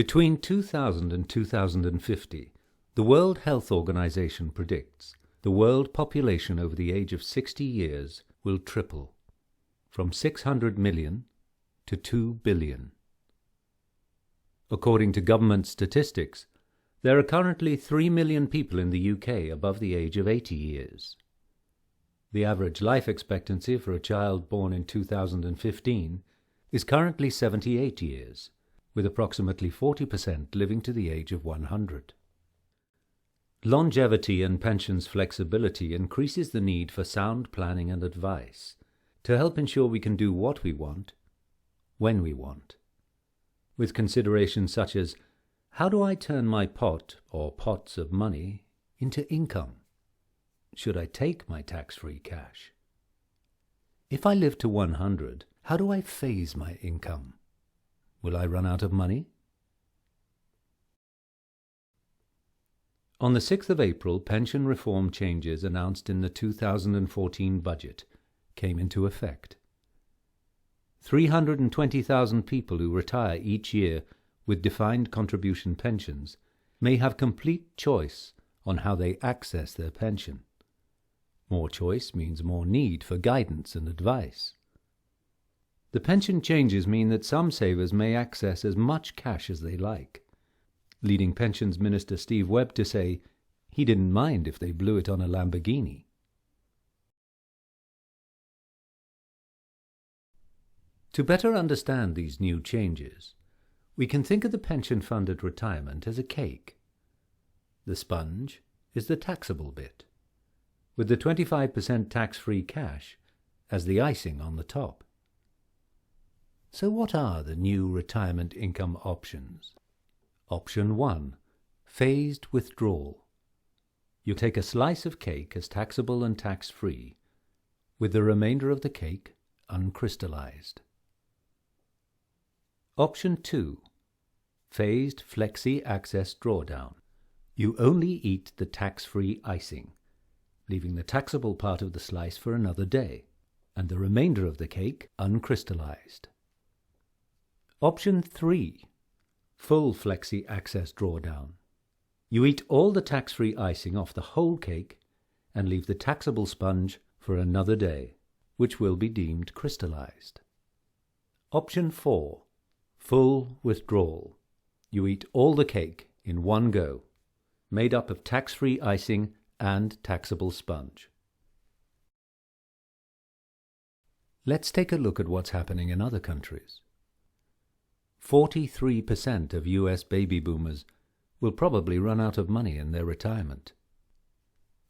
Between 2000 and 2050, the World Health Organization predicts the world population over the age of 60 years will triple, from 600 million to 2 billion. According to government statistics, there are currently 3 million people in the UK above the age of 80 years. The average life expectancy for a child born in 2015 is currently 78 years, with approximately 40% living to the age of 100. Longevity and pensions flexibility increases the need for sound planning and advice to help ensure we can do what we want, when we want, with considerations such as, how do I turn my pot or pots of money into income? Should I take my tax-free cash? If I live to 100, how do I phase my income? Will I run out of money? On the 6th of April, pension reform changes announced in the 2014 budget came into effect. 320,000 people who retire each year with defined contribution pensions may have complete choice on how they access their pension. More choice means more need for guidance and advice. The pension changes mean that some savers may access as much cash as they like, leading Pensions Minister Steve Webb to say he didn't mind if they blew it on a Lamborghini. To better understand these new changes, we can think of the pension fund at retirement as a cake. The sponge is the taxable bit, with the 25% tax-free cash as the icing on the top. So what are the new retirement income options? Option 1. Phased withdrawal. You take a slice of cake as taxable and tax-free, with the remainder of the cake uncrystallized. Option 2. Phased flexi-access drawdown. You only eat the tax-free icing, leaving the taxable part of the slice for another day, and the remainder of the cake uncrystallized. Option 3. Full flexi-access drawdown. You eat all the tax-free icing off the whole cake and leave the taxable sponge for another day, which will be deemed crystallized. Option 4. Full withdrawal. You eat all the cake in one go, made up of tax-free icing and taxable sponge. Let's take a look at what's happening in other countries. 43% of US baby boomers will probably run out of money in their retirement.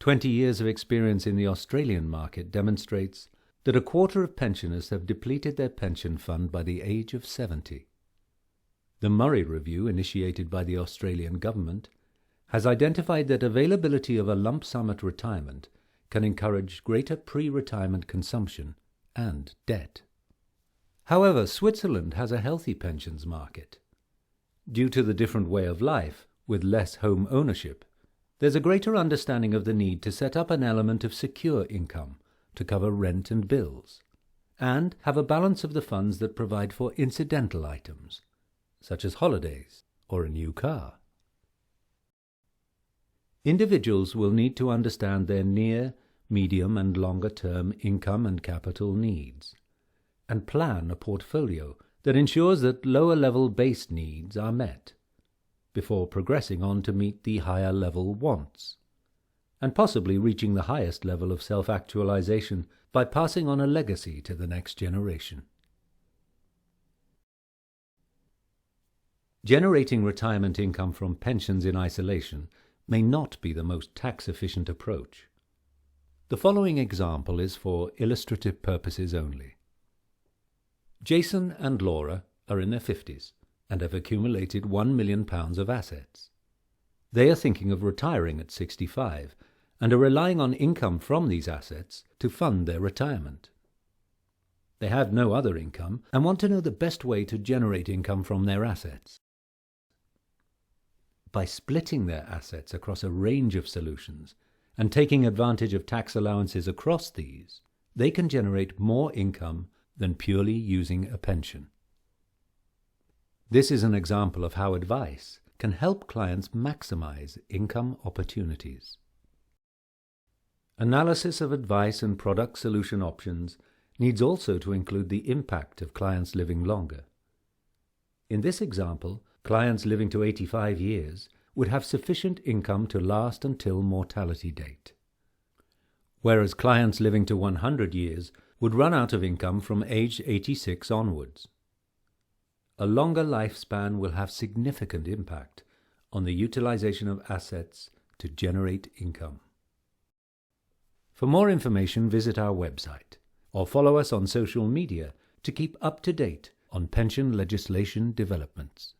20 years of experience in the Australian market demonstrates that a quarter of pensioners have depleted their pension fund by the age of 70. The Murray Review, initiated by the Australian government, has identified that availability of a lump sum at retirement can encourage greater pre-retirement consumption and debt. However, Switzerland has a healthy pensions market. Due to the different way of life, with less home ownership, there's a greater understanding of the need to set up an element of secure income to cover rent and bills, and have a balance of the funds that provide for incidental items, such as holidays or a new car. Individuals will need to understand their near, medium and longer-term income and capital needs, and plan a portfolio that ensures that lower-level base needs are met, before progressing on to meet the higher-level wants, and possibly reaching the highest level of self-actualization by passing on a legacy to the next generation. Generating retirement income from pensions in isolation may not be the most tax-efficient approach. The following example is for illustrative purposes only. Jason and Laura are in their 50s and have accumulated £1 million of assets. They are thinking of retiring at 65 and are relying on income from these assets to fund their retirement. They have no other income and want to know the best way to generate income from their assets. By splitting their assets across a range of solutions and taking advantage of tax allowances across these, they can generate more income than purely using a pension. This is an example of how advice can help clients maximize income opportunities. Analysis of advice and product solution options needs also to include the impact of clients living longer. In this example, clients living to 85 years would have sufficient income to last until mortality date, whereas clients living to 100 years would run out of income from age 86 onwards. A longer lifespan will have significant impact on the utilization of assets to generate income. For more information, visit our website or follow us on social media to keep up to date on pension legislation developments.